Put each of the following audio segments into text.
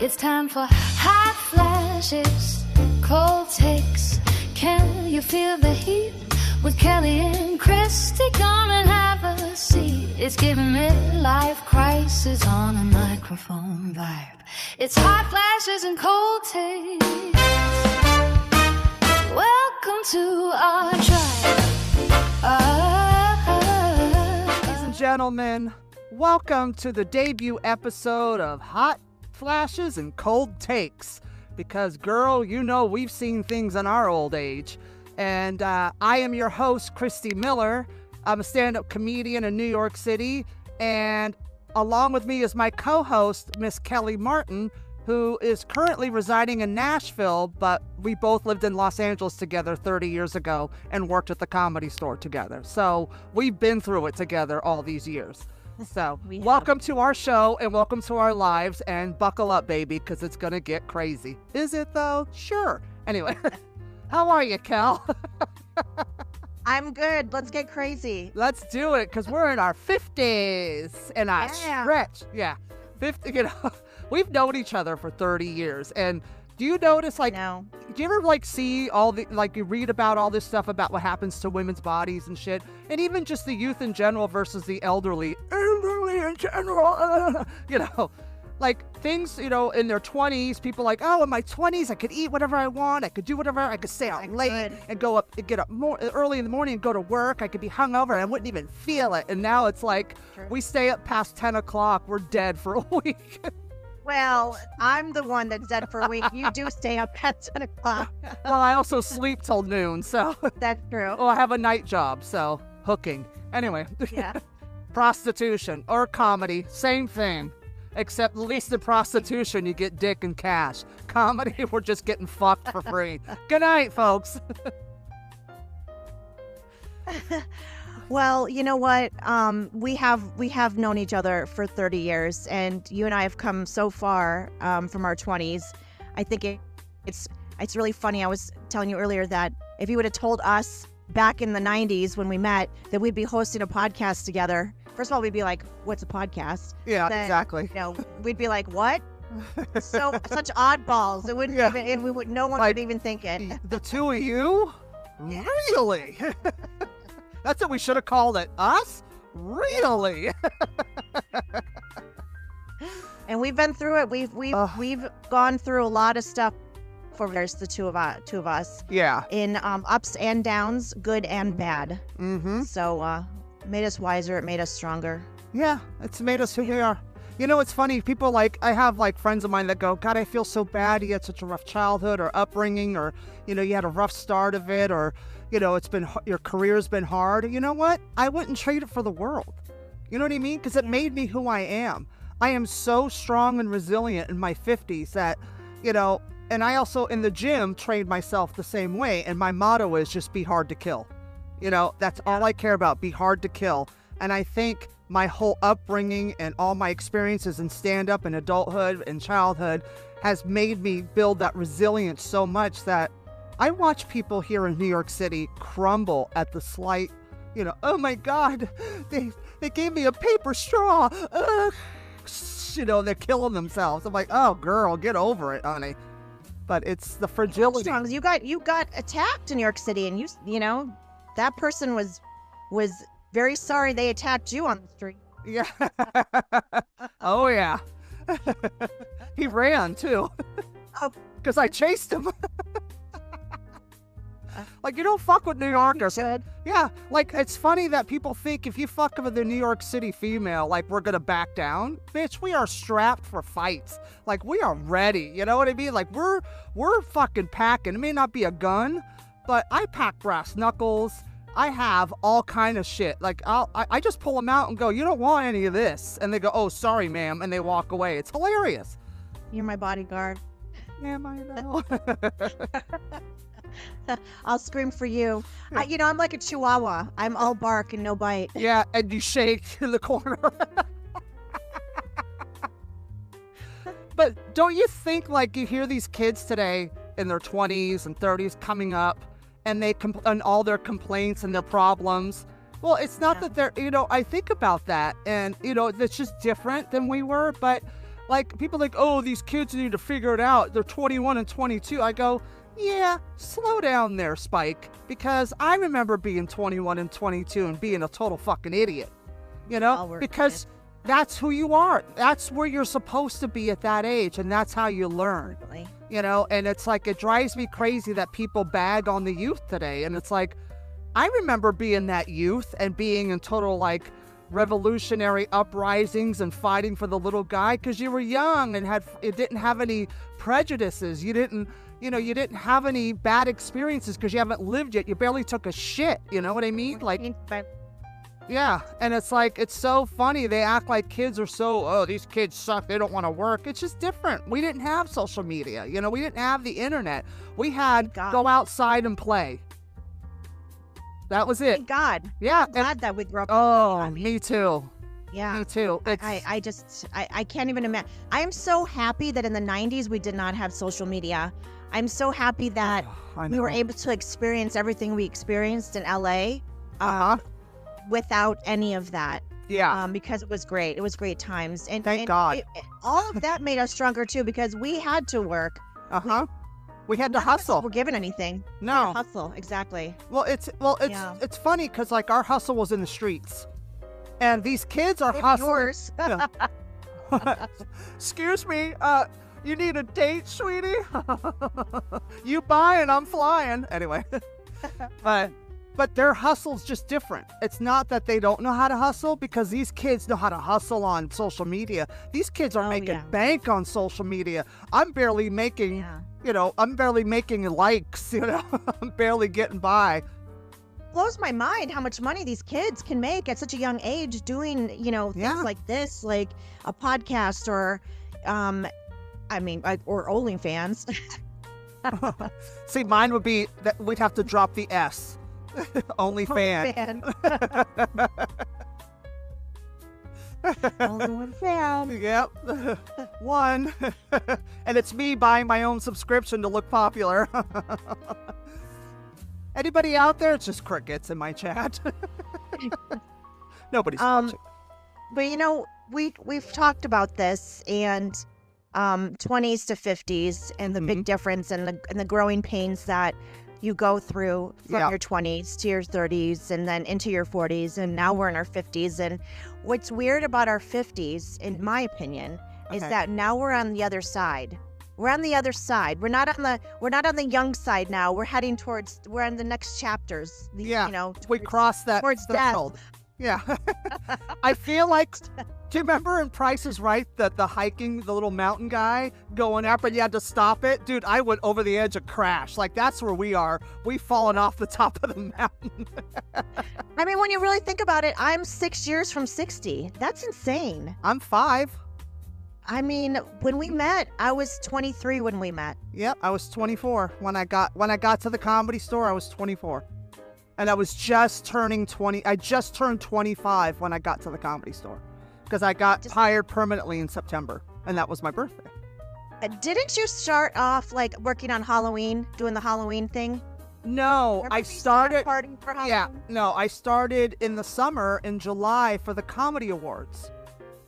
It's time for hot flashes, cold takes. Can you feel the heat? With Kelly and Christy, come and have a seat. It's giving midlife crisis on a microphone vibe. It's hot flashes and cold takes. Welcome to our tribe. Ladies and gentlemen, welcome to the debut episode of Hot Flashes and Cold Takes. Because, girl, you know we've seen things in our old age. And I am your host, Christy Miller. I'm a stand-up comedian in New York City. And along with me is my co-host, Miss Kelly Martin, who is currently residing in Nashville, but we both lived in Los Angeles together 30 years ago and worked at the Comedy Store together. So we've been through it together all these years. So welcome to our show and welcome to our lives, and buckle up, baby, because it's going to get crazy. Is it, though? Sure. Anyway, how are you, Kel? I'm good. Let's get crazy. Let's do it, because we're in our 50s and I stretch. Yeah. 50, you know, we've known each other for 30 years. And do you notice, like, No. do you ever, like, see all the, like, you read about all this stuff about what happens to women's bodies and shit? And even just the youth in general versus the elderly in general, you know, like, things, you know, in their 20s, people like, oh, in my 20s, I could eat whatever I want. I could do whatever. I could stay out late and get up more early in the morning and go to work. I could be hungover and I wouldn't even feel it. And now it's like, we stay up past 10 o'clock. We're dead for a week. Well, I'm the one that's dead for a week. You do stay up at 10 o'clock. Well, I also sleep till noon, so. That's true. Well, I have a night job, so hooking. Anyway. Yeah. Prostitution or comedy, same thing. Except at least in prostitution, you get dick and cash. Comedy, we're just getting fucked for free. Good night, folks. Well, you know what? We have known each other for 30 years, and you and I have come so far from our 20s. I think it's really funny. I was telling you earlier that if you would have told us back in the 90s when we met that we'd be hosting a podcast together, first of all, we'd be like, what's a podcast? Yeah, then, exactly. You know, we'd be like, what? So such oddballs. It wouldn't even, no one would even think it. The two of you? Really? That's what we should have called it. Us? Really? And we've been through it. We've gone through a lot of stuff for years, the two of us. Yeah. In ups and downs, good and bad. Mm-hmm. So made us wiser. It made us stronger. Yeah, it's made us who we are. You know, it's funny. People I have friends of mine that go, God, I feel so bad. You had such a rough childhood or upbringing, or, you know, you had a rough start of it, or, you know, your career's been hard. You know what? I wouldn't trade it for the world. You know what I mean? Because it made me who I am. I am so strong and resilient in my 50s that, you know, and I also in the gym trained myself the same way. And my motto is just be hard to kill. You know, that's all I care about. Be hard to kill. And I think my whole upbringing and all my experiences in stand-up and adulthood and childhood has made me build that resilience so much that I watch people here in New York City crumble at the slight, you know, oh my God, they gave me a paper straw. You know, they're killing themselves. I'm like, oh, girl, get over it, honey. But it's the fragility. You got attacked in New York City, and you know, that person was very sorry they attacked you on the street. Yeah. Oh, yeah. He ran, too. Oh. Because I chased him. Like, you don't fuck with New Yorkers. You should. Yeah. Like, it's funny that people think if you fuck with a New York City female, like, we're going to back down. Bitch, we are strapped for fights. Like, we are ready. You know what I mean? Like, we're fucking packing. It may not be a gun, but I pack brass knuckles. I have all kind of shit. Like, I just pull them out and go, you don't want any of this. And they go, oh, sorry, ma'am. And they walk away. It's hilarious. You're my bodyguard. Am I though? I'll scream for you. You know, I'm like a chihuahua. I'm all bark and no bite. Yeah, and you shake in the corner. But don't you think, like, you hear these kids today in their 20s and 30s coming up, and they and all their complaints and their problems. Well, it's not that they're, you know, I think about that, and, you know, it's just different than we were, but Like, people like, oh, these kids need to figure it out. They're 21 and 22. I go, yeah, slow down there, Spike. Because I remember being 21 and 22 and being a total fucking idiot. You know? Because that's who you are. That's where you're supposed to be at that age. And that's how you learn. You know? And it's like, it drives me crazy that people bag on the youth today. And it's like, I remember being that youth and being in total, like, revolutionary uprisings and fighting for the little guy because you were young and it didn't have any prejudices. You didn't have any bad experiences because you haven't lived yet. You barely took a shit. You know what I mean? Like, yeah. And it's like, it's so funny. They act like kids are so, oh, these kids suck. They don't want to work. It's just different. We didn't have social media. You know, we didn't have the internet. We had go outside and play. That was it. Thank God. Yeah. I'm glad that we grew up. Oh, me too. Yeah. Me too. I can't even imagine. I am so happy that in the 90s we did not have social media. I'm so happy that we were able to experience everything we experienced in LA without any of that. Yeah. Because it was great. It was great times. And thank God. All of that made us stronger too because we had to work. We had to hustle. We're given anything. No. Hustle, exactly. It's funny because like our hustle was in the streets. And these kids are hustling. Excuse me, you need a date, sweetie? You buying, I'm flying. Anyway. But their hustle's just different. It's not that they don't know how to hustle because these kids know how to hustle on social media. These kids are making bank on social media. I'm barely making, I'm barely making likes, I'm barely getting by. Blows my mind how much money these kids can make at such a young age doing, things like this, like a podcast or, or OnlyFans. See, mine would be that we'd have to drop the S. Only fan. Only one fan. Yep. One. And it's me buying my own subscription to look popular. Anybody out there? It's just crickets in my chat. Nobody's watching. But we've talked about this and 20s to 50s and the big difference and the growing pains that you go through from your 20s to your 30s and then into your 40s, and now we're in our 50s. And what's weird about our 50s, in my opinion, is that now we're on the other side. We're on the other side. We're not on the young side now. We're on the next chapters. We crossed that towards threshold. Death. Yeah. I feel like, do you remember in Price is Right that the hiking, the little mountain guy going up and you had to stop it? Dude, I went over the edge of crash. Like, that's where we are. We've fallen off the top of the mountain. I mean, when you really think about it, I'm 6 years from 60. That's insane. I'm 5. I mean, when we met, I was 23 when we met. Yep, I was 24. When I got to the Comedy Store, I was 24. And I was just turning 20. I just turned 25 when I got to the Comedy Store. Because I got hired permanently in September. And that was my birthday. Didn't you start off like working on Halloween, doing the Halloween thing? No, I started partying for Halloween? Yeah, no, I started in the summer in July for the Comedy Awards.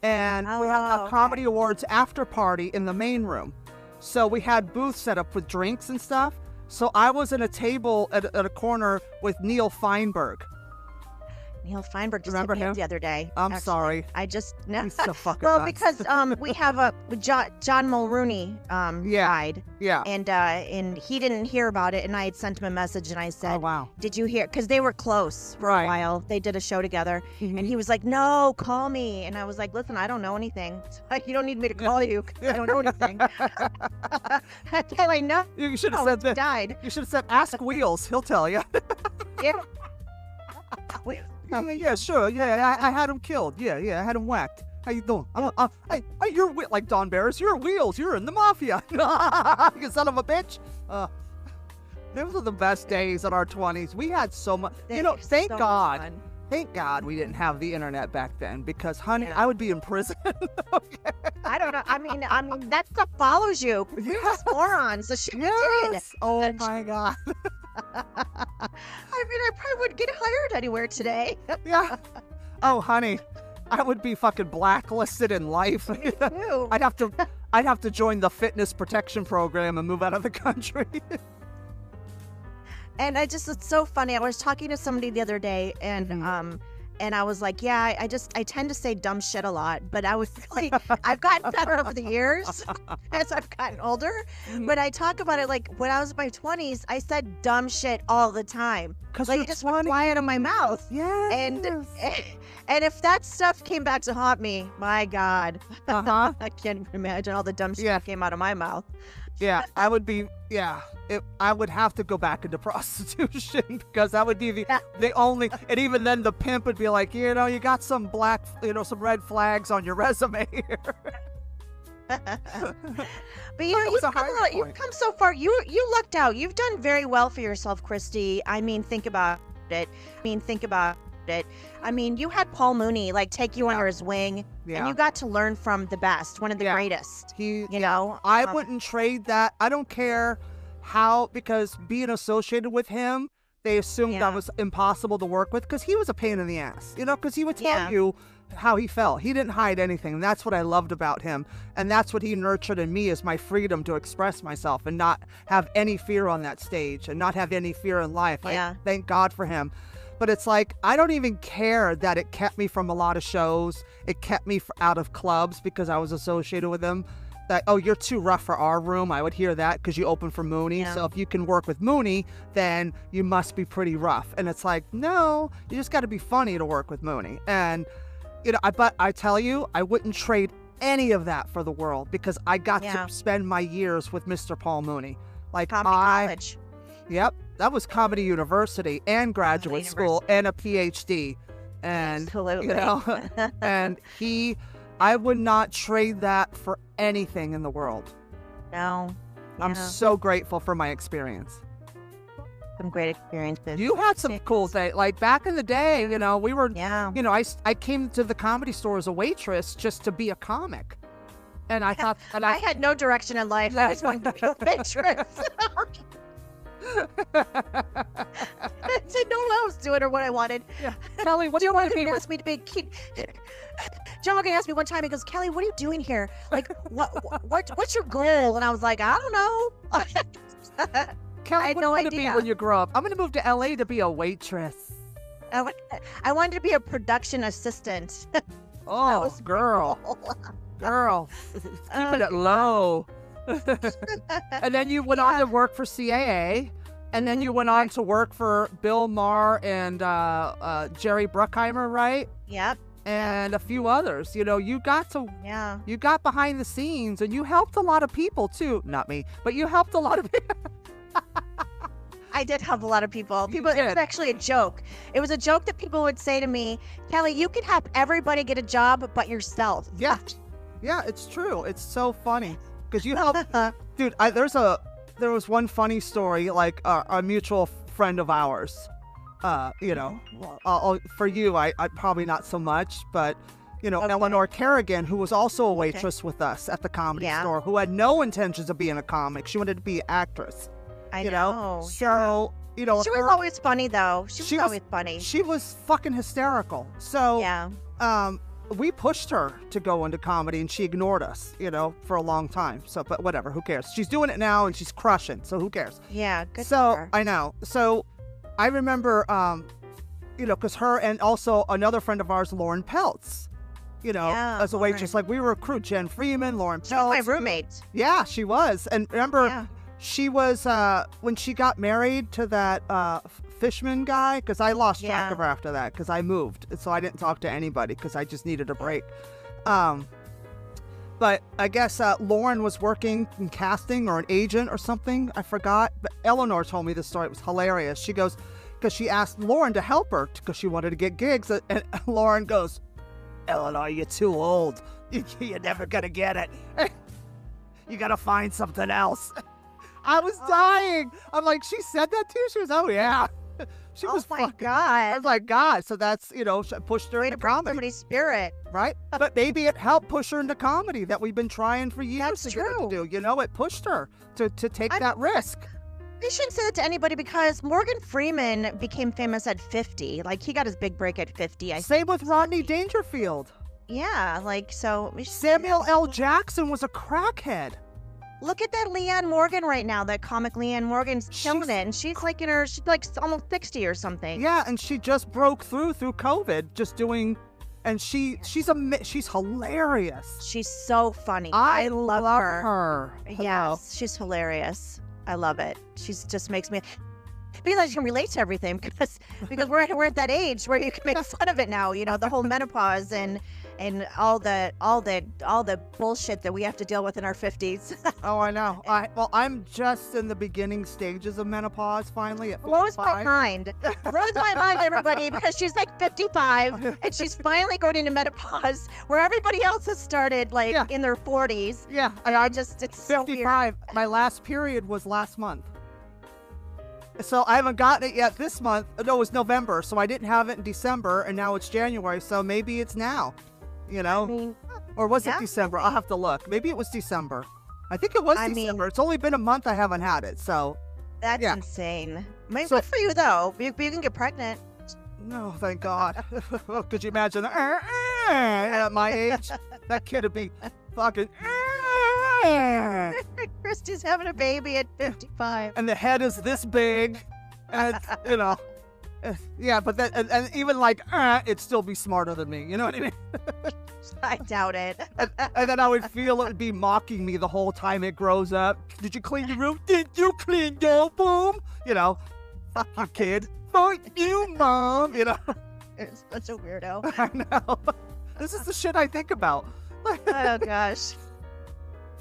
And we had a Comedy Awards after party in the main room. So we had booths set up with drinks and stuff. So I was in a table at a corner with Neil Feinberg. Neil Feinberg just remember hit me him? up the other day. I'm sorry. I just no. He's so fucking well nuts. because we have John Mulrooney died. Yeah. And he didn't hear about it, and I had sent him a message and I said, "Oh wow, did you hear?" Because they were close for a while. They did a show together, and he was like, "No, call me." And I was like, "Listen, I don't know anything. You don't need me to call you. I don't know anything." Until I know. You should have said that. Died. You should have said, "Ask Wheels. He'll tell you." Yeah. Yeah, sure. Yeah, I had him killed. Yeah, I had him whacked. How you doing? You're like Don Barris. You're Wheels. You're in the mafia. You son of a bitch. Those are the best days in our 20s. We had so much. Thank God. Fun. Thank God we didn't have the internet back then, because, honey, I would be in prison. Okay. I don't know. I mean, that stuff follows you. Yes. Morons. The shit Yes. did. Oh my God. I mean, I probably wouldn't get hired anywhere today. Yeah. Oh, honey. I would be fucking blacklisted in life. Ew. I'd have to join the fitness protection program and move out of the country. And it's so funny. I was talking to somebody the other day, and I was like, yeah, I tend to say dumb shit a lot, but I was like, I've gotten better over the years as I've gotten older. But I talk about it like when I was in my 20s, I said dumb shit all the time. Because like it just went fly out of my mouth. Yeah. And if that stuff came back to haunt me, my God, I can't even imagine all the dumb shit that came out of my mouth. Yeah, I would be, I would have to go back into prostitution because that would be the only, and even then the pimp would be like, you got some some red flags on your resume here. But you've come so far. You lucked out. You've done very well for yourself, Christy. I mean, think about it. I mean, you had Paul Mooney take you under his wing, and you got to learn from the best, one of the greatest. I wouldn't trade that. I don't care how, because being associated with him, they assumed I was impossible to work with because he was a pain in the ass, because he would tell you how he felt. He didn't hide anything. And that's what I loved about him. And that's what he nurtured in me, is my freedom to express myself and not have any fear on that stage and not have any fear in life. I thank God for him. But it's like, I don't even care that it kept me from a lot of shows. It kept me out of clubs because I was associated with him. That, oh, you're too rough for our room. I would hear that because you open for Mooney. So if you can work with Mooney, then you must be pretty rough. And it's like, no, you just got to be funny to work with Mooney. And, but I tell you, I wouldn't trade any of that for the world because I got to spend my years with Mr. Paul Mooney. College. Yep. That was Comedy University and graduate school and a PhD. And, absolutely. And I would not trade that for anything in the world. No. I'm so grateful for my experience. Some great experiences. You had some cool things. Like back in the day, we were, I came to the Comedy Store as a waitress just to be a comic. And I thought, I had no direction in life. I was going to be a waitress. I said no one else do it or what I wanted. Yeah. Kelly, what do you want to be? Asked me to be. John Logan asked me one time. He goes, Kelly, what are you doing here? What's your goal? And I was like, I don't know. Kelly, I had what no are you idea. going to be when you grow up? I'm going to move to LA to be a waitress. I wanted to be a production assistant. Oh, girl, keeping it low. And then you went on to work for CAA, and then you went on to work for Bill Maher and Jerry Bruckheimer, right? Yep. And a few others. You got behind the scenes, and you helped a lot of people too. Not me, but you helped a lot of people. I did help a lot of people. It was actually a joke. It was a joke that people would say to me, Kelly, you could help everybody get a job but yourself. Yeah, it's true. It's so funny. Because you help, dude. There was one funny story, like a mutual friend of ours. For you, I probably not so much, but Eleanor Kerrigan, who was also a waitress with us at the Comedy Store, who had no intentions of being a comic. She wanted to be an actress. I know. So she was always funny though. She was always funny. She was fucking hysterical. So we pushed her to go into comedy, and she ignored us, for a long time. So, but whatever, who cares? She's doing it now, and she's crushing. So who cares? Yeah, good. So for her. I know. So I remember, because her and also another friend of ours, Lauren Peltz, as a waitress, like we were a crew. Jen Freeman, Lauren Peltz. She was my roommate. Yeah, she was. And remember, she was when she got married to that Fishman guy, because I lost track of her after that because I moved, so I didn't talk to anybody because I just needed a break. But I guess Lauren was working in casting or an agent or something. I forgot. But Eleanor told me this story. It was hilarious. She goes, because she asked Lauren to help her because she wanted to get gigs. And Lauren goes, Eleanor, you're too old. You're never going to get it. You got to find something else. I was dying. I'm like, she said that too? She was, oh, yeah. She was God. I was like, God. So that's, pushed her into comedy. Somebody's spirit. Right? But maybe it helped push her into comedy that we've been trying for years to get her to do. It pushed her to take that risk. I shouldn't say that to anybody because Morgan Freeman became famous at 50. Like, he got his big break at 50. Same with Rodney Dangerfield. Yeah, like, so Samuel L. Jackson was a crackhead. look at that Leanne Morgan right now. That comic Leanne Morgan's killing it, and she's like she's like almost 60 or something. Yeah, and she just broke through COVID, just doing, and she's hilarious. She's so funny. I love her. Hello. Yes, she's hilarious. I love it. She's just makes me. Because I can relate to everything because we're at that age where you can make fun of it now, you know, the whole menopause and all the bullshit that we have to deal with in our 50s. Oh, I know. I'm just in the beginning stages of menopause finally. Blows my mind, everybody, because she's like 55 and she's finally going into menopause where everybody else has started like in their 40s. Yeah. And it's so 55. weird. My last period was last month. So I haven't gotten it yet this month. No, it was November, so I didn't have it in December, and now it's January, so maybe it's now, you know? I mean, or was it December? I'll have to look. Maybe it was December. I think it was December. It's only been a month I haven't had it, so. That's insane. Good for you, though. You can get pregnant. No, thank God. Could you imagine at my age? That kid would be fucking... Christy's having a baby at 55. And the head is this big. And, you know. Yeah, but that, and even like, it'd still be smarter than me. You know what I mean? I doubt it. And then I would feel it would be mocking me the whole time it grows up. Did you clean your room? Did you clean your room? You know, fuck you, kid. Fuck you, mom. You know. It's such a weirdo. I know. This is the shit I think about. Oh, gosh.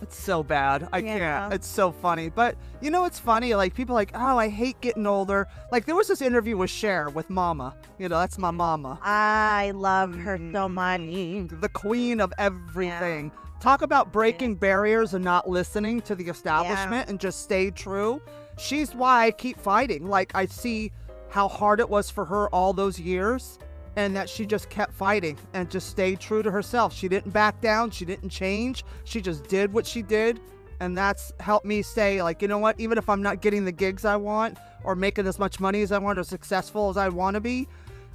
It's so bad. I can't. It's so funny. But, you know, it's funny. Like, people are like, oh, I hate getting older. Like, there was this interview with Cher, with Mama. You know, that's my mama. I love her so much. The queen of everything. Yeah. Talk about breaking barriers and not listening to the establishment and just stay true. She's why I keep fighting. Like, I see how hard it was for her all those years. And that she just kept fighting and just stayed true to herself. She didn't back down. She didn't change. She just did what she did. And that's helped me say, like, you know what? Even if I'm not getting the gigs I want or making as much money as I want or successful as I want to be,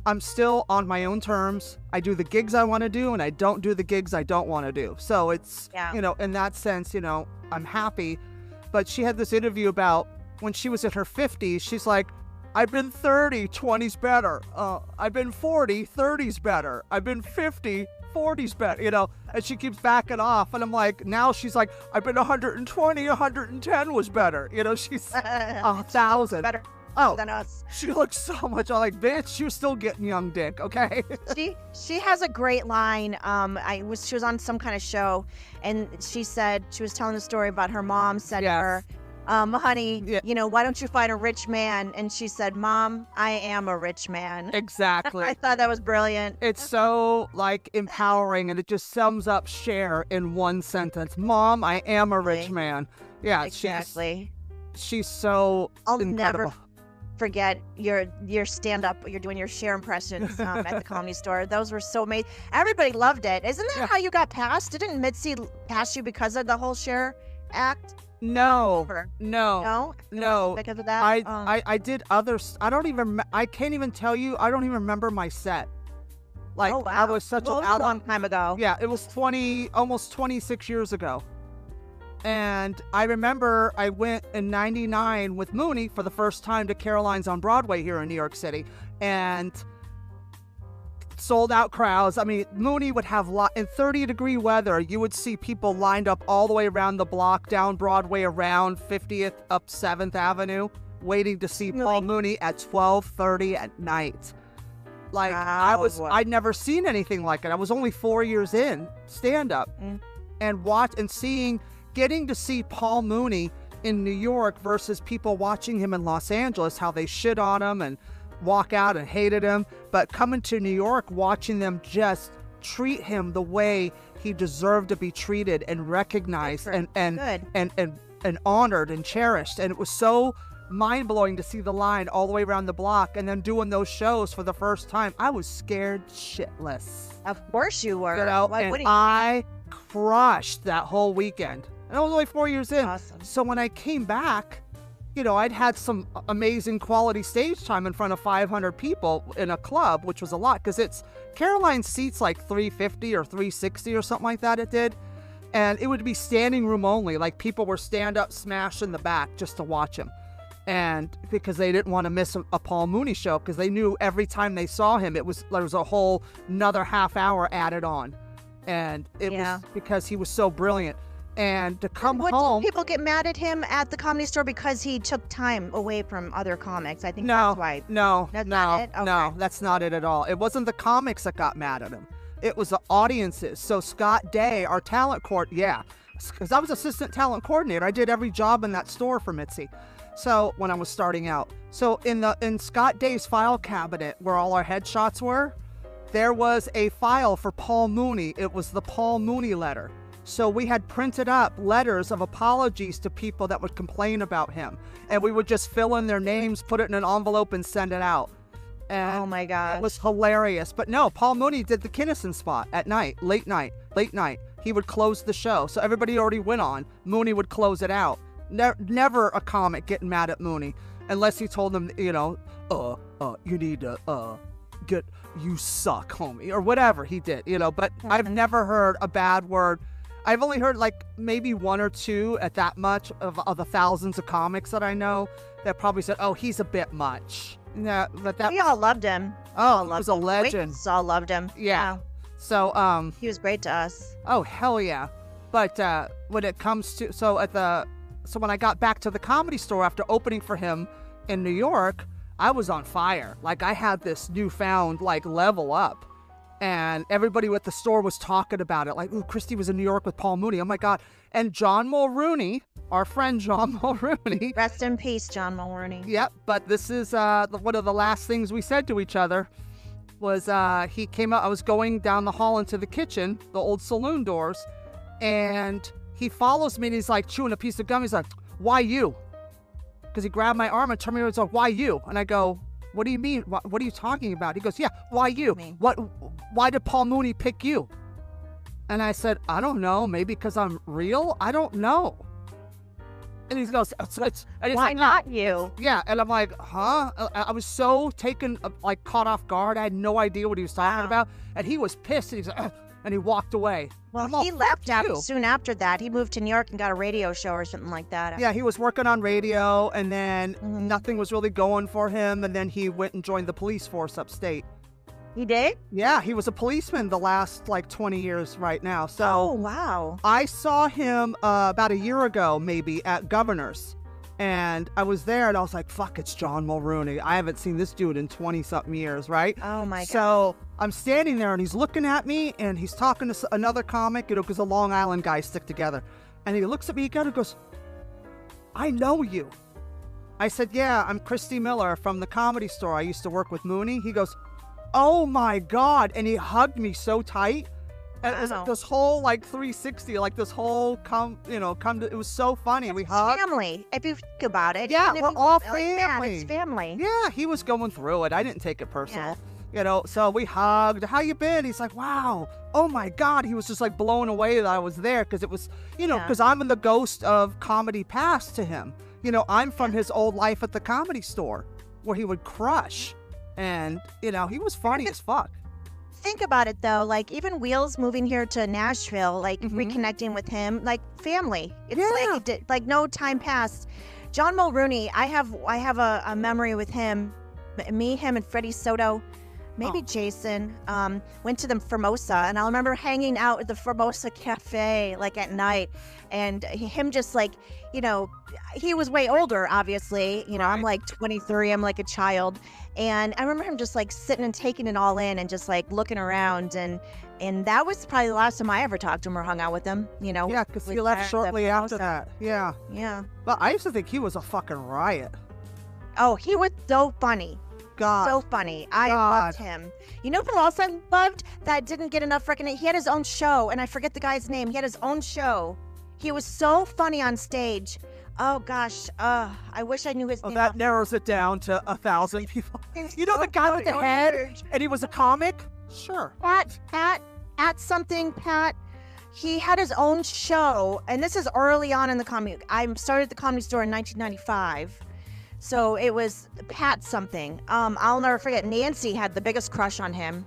I'm still on my own terms. I do the gigs I want to do and I don't do the gigs I don't want to do. So it's, you know, in that sense, you know, I'm happy. But she had this interview about when she was in her 50s. She's like, I've been 30, 20's better. I've been 40, 30's better. I've been 50, 40's better, you know, and she keeps backing off. And I'm like, now she's like, I've been 120, 110 was better. You know, she's 1,000. Better than us. She looks so much like, bitch, you're still getting young dick, okay? She has a great line. She was on some kind of show, and she was telling a story about her mom said to her, honey, you know, why don't you find a rich man? And she said, Mom, I am a rich man. Exactly. I thought that was brilliant. It's so, like, empowering, and it just sums up Cher in one sentence. Mom, I am a rich man. Yeah, exactly. She's so incredible. Never forget your stand-up. You're doing your Cher impressions at the Comedy Store. Those were so amazing. Everybody loved it. Isn't that how you got passed? Didn't Mitzi pass you because of the whole Cher act? No. Because of that? I did others. I can't even tell you. I don't even remember my set. Like, oh, wow. I was such a long time ago. Yeah, it was almost 26 years ago. And I remember I went in 99 with Mooney for the first time to Caroline's on Broadway here in New York City. And sold out crowds. I mean, Mooney would have in 30-degree weather, you would see people lined up all the way around the block, down Broadway, around 50th, up 7th Avenue, waiting to see Paul Mooney at 12:30 at night. Like, I'd never seen anything like it. I was only 4 years in stand-up, and getting to see Paul Mooney in New York versus people watching him in Los Angeles, how they shit on him and walk out and hated him, but coming to New York, watching them just treat him the way he deserved to be treated and recognized and honored and cherished. And it was so mind-blowing to see the line all the way around the block, and then doing those shows for the first time. I was scared shitless. Of course you were. You know, I crushed that whole weekend. And I was only 4 years in. Awesome. So when I came back, I'd had some amazing quality stage time in front of 500 people in a club, which was a lot because Caroline seats like 350 or 360 or something like that it did. And it would be standing room only. Like people were stand up smash in the back just to watch him. And because they didn't want to miss a Paul Mooney show because they knew every time they saw him, there was a whole another half hour added on. And it was because he was so brilliant. And to come home... Did people get mad at him at the Comedy Store because he took time away from other comics? I think that's why. No, that's not it? Okay. No, that's not it at all. It wasn't the comics that got mad at him. It was the audiences. So Scott Day, our talent because I was assistant talent coordinator. I did every job in that store for Mitzi. So when I was starting out. So in Scott Day's file cabinet where all our headshots were, there was a file for Paul Mooney. It was the Paul Mooney letter. So we had printed up letters of apologies to people that would complain about him. And we would just fill in their names, put it in an envelope, and send it out. And oh my God. It was hilarious. But no, Paul Mooney did the Kinnison spot at night, late night. He would close the show. So everybody already went on. Mooney would close it out. Never a comic getting mad at Mooney unless he told them, you need to, you suck, homie, or whatever he did, But I've never heard a bad word. I've only heard like maybe one or two at that much of the thousands of comics that I know that probably said, "Oh, he's a bit much." Yeah, but we all loved him. Oh, he was a legend. We all loved him. Yeah. So he was great to us. Oh hell yeah! But when it comes to so when I got back to the Comedy Store after opening for him in New York, I was on fire. Like I had this newfound like level up. And everybody at the store was talking about it. Like, ooh, Christy was in New York with Paul Mooney. Oh, my God. And John Mulrooney, our friend John Mulrooney. Rest in peace, John Mulrooney. Yep. But this is one of the last things we said to each other was he came out. I was going down the hall into the kitchen, the old saloon doors. And he follows me and he's like chewing a piece of gum. He's like, why you? Because he grabbed my arm and turned me around and said, why you? And I go, what do you mean? What are you talking about? He goes, yeah, why you? Why did Paul Mooney pick you? And I said, I don't know. Maybe because I'm real? I don't know. And he goes, why not you? Yeah. And I'm like, huh? I was so taken, caught off guard. I had no idea what he was talking about. And he was pissed. And he's like, and he walked away. Well, he left soon after that. He moved to New York and got a radio show or something like that. Yeah, he was working on radio, and then nothing was really going for him, and then he went and joined the police force upstate. He did? Yeah, he was a policeman the last, 20 years right now. So oh, wow. I saw him about a year ago, maybe, at Governor's. And I was there, and I was like, fuck, it's John Mulrooney. I haven't seen this dude in 20-something years, right? Oh, my God. So I'm standing there, and he's looking at me, and he's talking to another comic, because the Long Island guys stick together. And he looks at me again and goes, I know you. I said, yeah, I'm Christy Miller from the Comedy Store. I used to work with Mooney. He goes, oh, my God. And he hugged me so tight. And it was this whole 360, this whole it was so funny. We hugged. Family, if you think about it. Yeah, we're all family. It's family. Yeah, he was going through it. I didn't take it personal. Yeah. So we hugged. How you been? He's like, wow. Oh my God. He was just blown away that I was there because it was, because I'm in the ghost of comedy past to him. I'm from his old life at the Comedy Store where he would crush. And, he was funny as fuck. Think about it though, even Wheels moving here to Nashville, reconnecting with him, family. It's no time passed. John Mulrooney, I have a memory with him. Me, him, and Freddie Soto, maybe Jason, went to the Formosa, and I remember hanging out at the Formosa Cafe at night, and him just he was way older, obviously. I'm 23, I'm like a child. And I remember him just sitting and taking it all in and just looking around. And that was probably the last time I ever talked to him or hung out with him, Yeah, because he left shortly after that. Yeah. Yeah. But I used to think he was a fucking riot. Oh, he was so funny. God. So funny. I loved him. You know who else I loved that didn't get enough recognition? He had his own show, and I forget the guy's name. He had his own show. He was so funny on stage. Oh, gosh. I wish I knew his name. Oh, that narrows it down to 1,000 people. You know the guy with the head? And he was a comic? Sure. Pat, he had his own show, and this is early on in the comedy. I started at the Comedy Store in 1995. So it was Pat something. I'll never forget. Nancy had the biggest crush on him.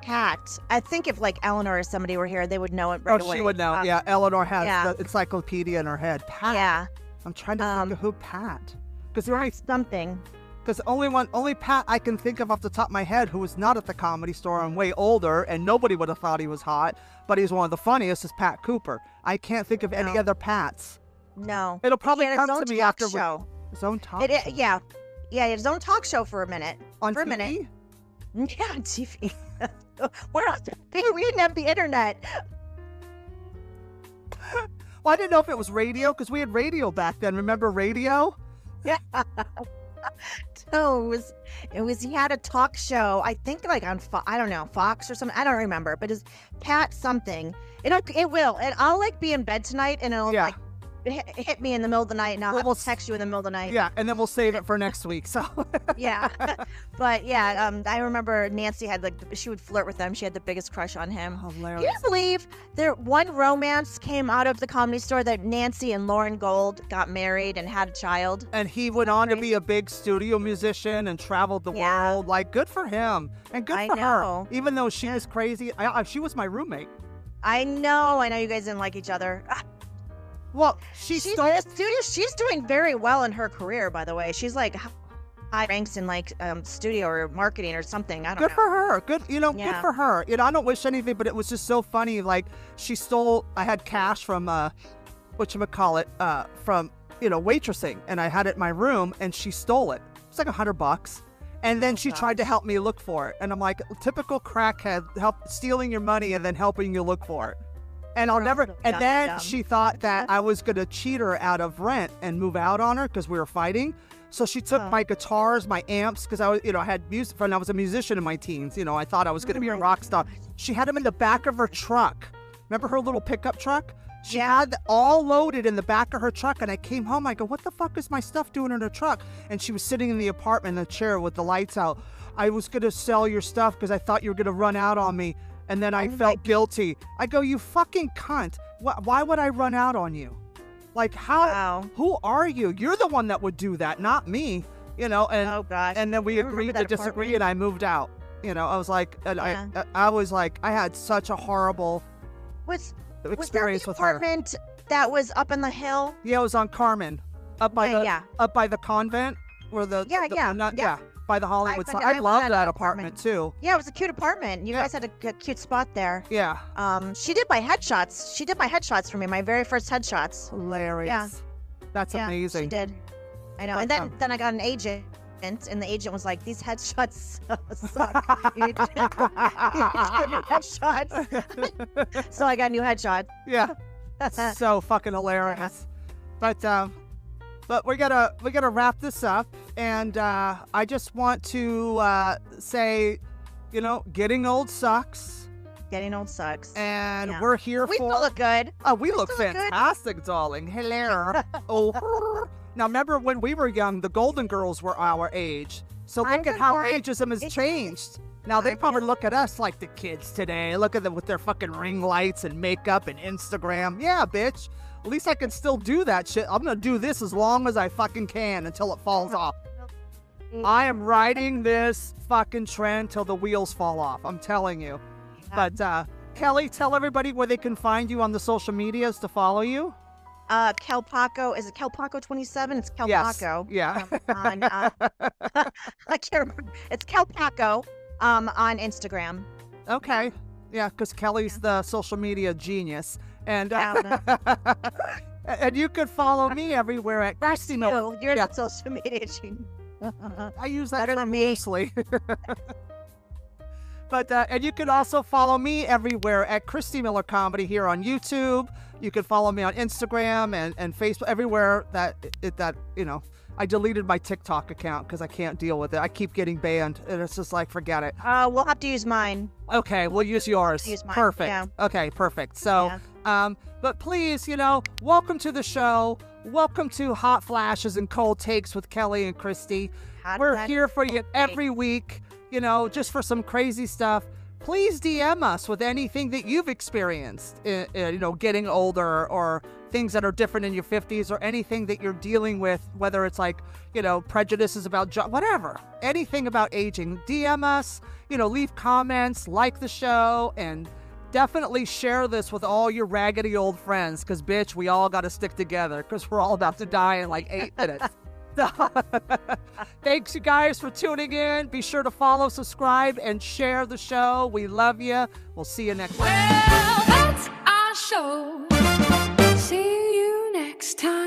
Pat. I think if like Eleanor or somebody were here, they would know it right away. She would know. Yeah, Eleanor has yeah. the encyclopedia in her head. Pat. Yeah. I'm trying to think of who Pat. Because something. Because only Pat I can think of off the top of my head who was not at the Comedy Store and way older, and nobody would have thought he was hot, but he's one of the funniest, is Pat Cooper. I can't think of any other Pats. No. It'll probably He had come his to own me talk after show. his own talk. Yeah. Yeah, he had his own talk show for a minute. On for TV? a minute. Yeah, on TV. We're not. We didn't have the internet. Well, I didn't know if it was radio because we had radio back then. Remember radio? Yeah. No, it was. He had a talk show. I think like on I don't know, Fox or something. I don't remember, but it's Pat something. It will, and I'll like be in bed tonight, and it'll like hit me in the middle of the night, and I'll text you in the middle of the night. Yeah, and then we'll save it for next week. So yeah, but yeah, I remember Nancy had she would flirt with him. She had the biggest crush on him. Hilarious. Can you believe one romance came out of the Comedy Store that Nancy and Lauren Gold got married and had a child? And he went on to be a big studio musician and traveled the world. Like, good for him and good for her. Even though she was crazy, she was my roommate. I know you guys didn't like each other. Well, she's doing very well in her career, by the way. She's like high ranks in like studio or marketing or something. I don't know. Good for her. Good for her. I don't wish anything, but it was just so funny. Like, I had cash from from waitressing, and I had it in my room, and she stole it. It's like $100. And then she tried to help me look for it. And I'm like, typical crackhead, stealing your money and then helping you look for it. And then she thought that I was going to cheat her out of rent and move out on her because we were fighting. So she took my guitars, my amps, because I was, I had music, and I was a musician in my teens. I thought I was going to be a rock star. She had them in the back of her truck. Remember her little pickup truck? She had all loaded in the back of her truck, and I came home. I go, what the fuck is my stuff doing in her truck? And she was sitting in the apartment in a chair with the lights out. I was going to sell your stuff because I thought you were going to run out on me. And then I felt guilty. I go, you fucking cunt. Why would I run out on you? Like, who are you? You're the one that would do that, not me. And, oh, gosh. And then we agreed to disagree, and I moved out. I was like, I was like, I had such a horrible experience with her. Was that the apartment that was up in the hill? Yeah, it was on Carmen, up by the convent, where by the Hollywood side. I loved that apartment too. Yeah, it was a cute apartment. You guys had a cute spot there. Yeah. She did my headshots. She did my headshots for me. My very first headshots. Hilarious. Yeah. That's amazing. She did. I know. And then I got an agent. And the agent was like, these headshots suck. You need to get new headshots. So I got new headshots. Yeah. So fucking hilarious. But we're gonna wrap this up, and I just want to say, getting old sucks. Getting old sucks. And we're here we still look good. Oh, we look fantastic, darling. Hello. Oh. Now, remember when we were young, the Golden Girls were our age. So look at how ageism has changed. Now, they probably look at us like the kids today. Look at them with their fucking ring lights and makeup and Instagram. Yeah, bitch. At least I can still do that shit. I'm going to do this as long as I fucking can until it falls off. I am riding this fucking trend till the wheels fall off. I'm telling you. But, Kelly, tell everybody where they can find you on the social medias to follow you. Kel Paco, is it Kel Paco 27? It's Kel Paco. Yeah. I can't remember. It's Kel Paco on Instagram. Okay. Yeah, because Kelly's the social media genius. And and you could follow me everywhere at Christy Miller. You're the social media genius. I use that better than me. Mostly. But and you can also follow me everywhere at Christy Miller Comedy here on YouTube. You can follow me on Instagram and Facebook, everywhere that I deleted my TikTok account because I can't deal with it. I keep getting banned, and it's just like, forget it. We'll have to use mine. Okay, we'll use yours. Use mine. Perfect. Yeah. Okay, perfect. So, but please, welcome to the show. Welcome to Hot Flashes and Cold Takes with Kelly and Christy. We're here for you every week, just for some crazy stuff. please DM us with anything that you've experienced, getting older, or things that are different in your 50s, or anything that you're dealing with, whether it's like, prejudices about whatever, anything about aging. DM us, leave comments, like the show, and definitely share this with all your raggedy old friends, because, bitch, we all got to stick together, because we're all about to die in like 8 minutes. Thanks, you guys, for tuning in. Be sure to follow, subscribe, and share the show. We love you. We'll see you next time. Well, that's our show. See you next time.